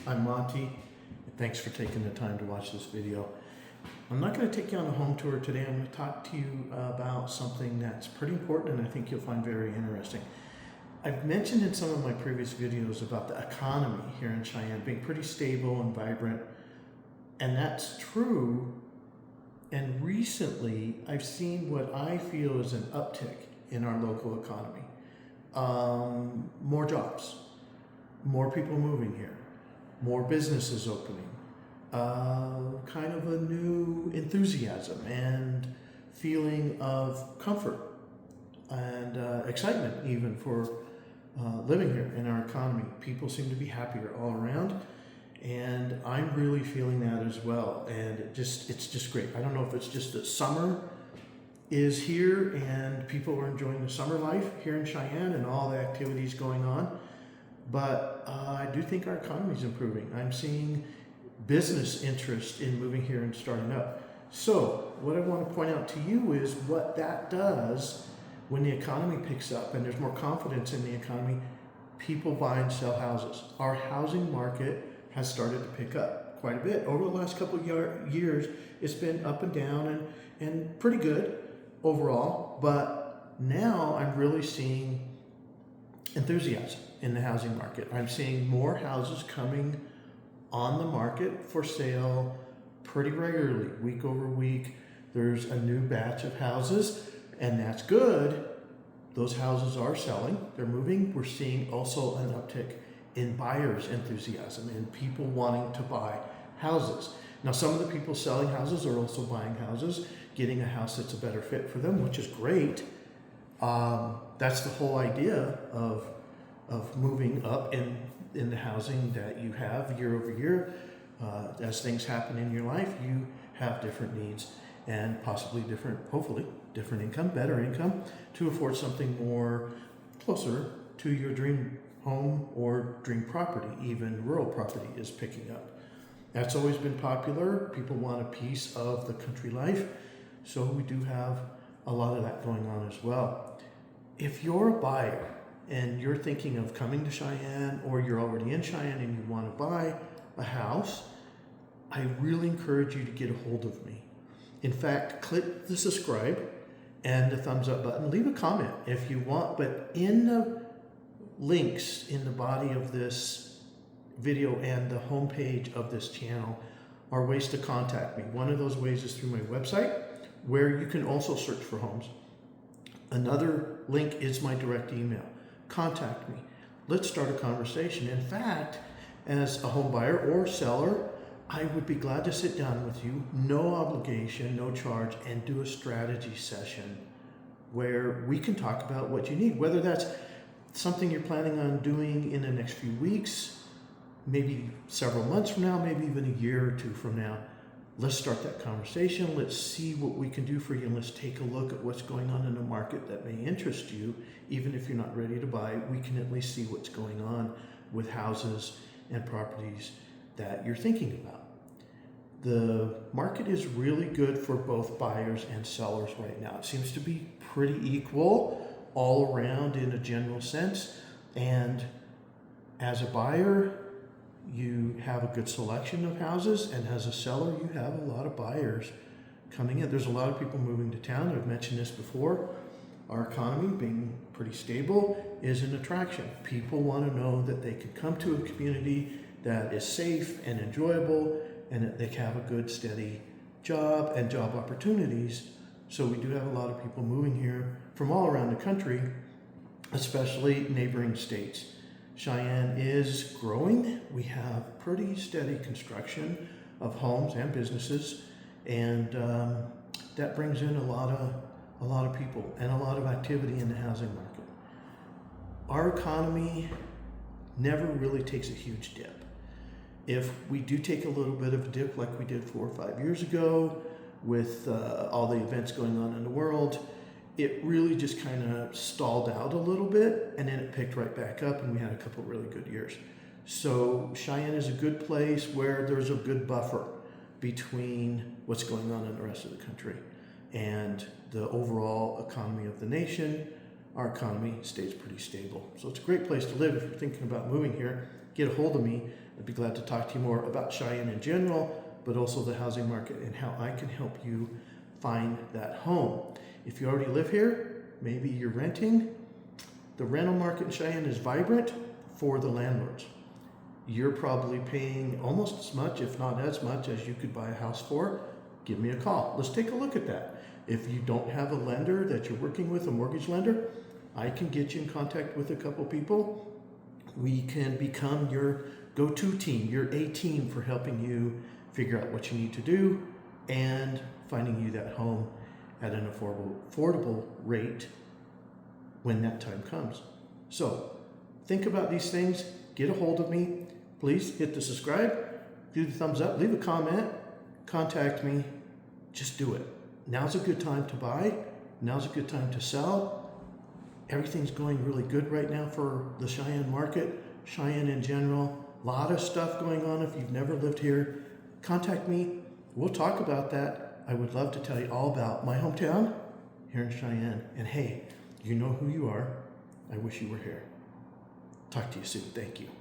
I'm Monty. Thanks for taking the time to watch this video. I'm not going to take you on a home tour today. I'm going to talk to you about something that's pretty important and I think you'll find very interesting. I've mentioned in some of my previous videos about the economy here in Cheyenne being pretty stable and vibrant, and that's true. And recently I've seen what I feel is an uptick in our local economy. More jobs, more people moving here, more businesses opening, kind of a new enthusiasm and feeling of comfort and excitement even for living here in our economy. People seem to be happier all around, and I'm really feeling that as well. And it's just great. I don't know if it's just that summer is here and people are enjoying the summer life here in Cheyenne and all the activities going on, but I do think our economy is improving. I'm seeing business interest in moving here and starting up. So what I want to point out to you is what that does when the economy picks up and there's more confidence in the economy. People buy and sell houses. Our housing market has started to pick up quite a bit. Over the last couple of years, it's been up and down and pretty good overall, but now I'm really seeing enthusiasm in the housing market. I'm seeing more houses coming on the market for sale pretty regularly, week over week. There's a new batch of houses, and that's good. Those houses are selling, they're moving. We're seeing also an uptick in buyers' enthusiasm and people wanting to buy houses. Now, some of the people selling houses are also buying houses, getting a house that's a better fit for them, which is great. That's the whole idea of moving up in the housing that you have year over year. As things happen in your life, you have different needs and possibly hopefully different income, better income to afford something more closer to your dream home or dream property. Even rural property is picking up. That's always been popular. People want a piece of the country life. So we do have a lot of that going on as well. If you're a buyer and you're thinking of coming to Cheyenne, or you're already in Cheyenne and you want to buy a house, I really encourage you to get a hold of me. In fact, click the subscribe and the thumbs up button. Leave a comment if you want, but in the links in the body of this video and the homepage of this channel are ways to contact me. One of those ways is through my website, where you can also search for homes. Another link is my direct email. Contact me. Let's start a conversation. In fact, as a home buyer or seller, I would be glad to sit down with you, no obligation, no charge, and do a strategy session where we can talk about what you need, whether that's something you're planning on doing in the next few weeks, maybe several months from now, maybe even a year or two from now. Let's start that conversation. Let's see what we can do for you, and let's take a look at what's going on in the market that may interest you. Even if you're not ready to buy, we can at least see what's going on with houses and properties that you're thinking about. The market is really good for both buyers and sellers right now. It seems to be pretty equal all around in a general sense. And as a buyer, you have a good selection of houses, and as a seller, you have a lot of buyers coming in. There's a lot of people moving to town. I've mentioned this before. Our economy being pretty stable is an attraction. People want to know that they can come to a community that is safe and enjoyable, and that they can have a good, steady job and job opportunities. So we do have a lot of people moving here from all around the country, especially neighboring states. Cheyenne is growing. We have pretty steady construction of homes and businesses, and that brings in a lot of people and a lot of activity in the housing market. Our economy never really takes a huge dip. If we do take a little bit of a dip like we did 4 or 5 years ago with all the events going on in the world, it really just kind of stalled out a little bit, and then it picked right back up, and we had a couple really good years. So Cheyenne is a good place where there's a good buffer between what's going on in the rest of the country and the overall economy of the nation. Our economy stays pretty stable. So it's a great place to live if you're thinking about moving here. get a hold of me. I'd be glad to talk to you more about Cheyenne in general, but also the housing market and how I can help you find that home. If you already live here, maybe you're renting. The rental market in Cheyenne is vibrant for the landlords. You're probably paying almost as much, if not as much, as you could buy a house for. Give me a call. Let's take a look at that. If you don't have a lender that you're working with, a mortgage lender, I can get you in contact with a couple people. We can become your go-to team, your A team for helping you figure out what you need to do and finding you that home at an affordable rate when that time comes. So think about these things, get a hold of me. Please hit the subscribe, do the thumbs up, leave a comment, contact me, just do it. Now's a good time to buy, now's a good time to sell. Everything's going really good right now for the Cheyenne market, Cheyenne in general. A lot of stuff going on. If you've never lived here, contact me. We'll talk about that. I would love to tell you all about my hometown here in Cheyenne. And hey, you know who you are. I wish you were here. Talk to you soon. Thank you.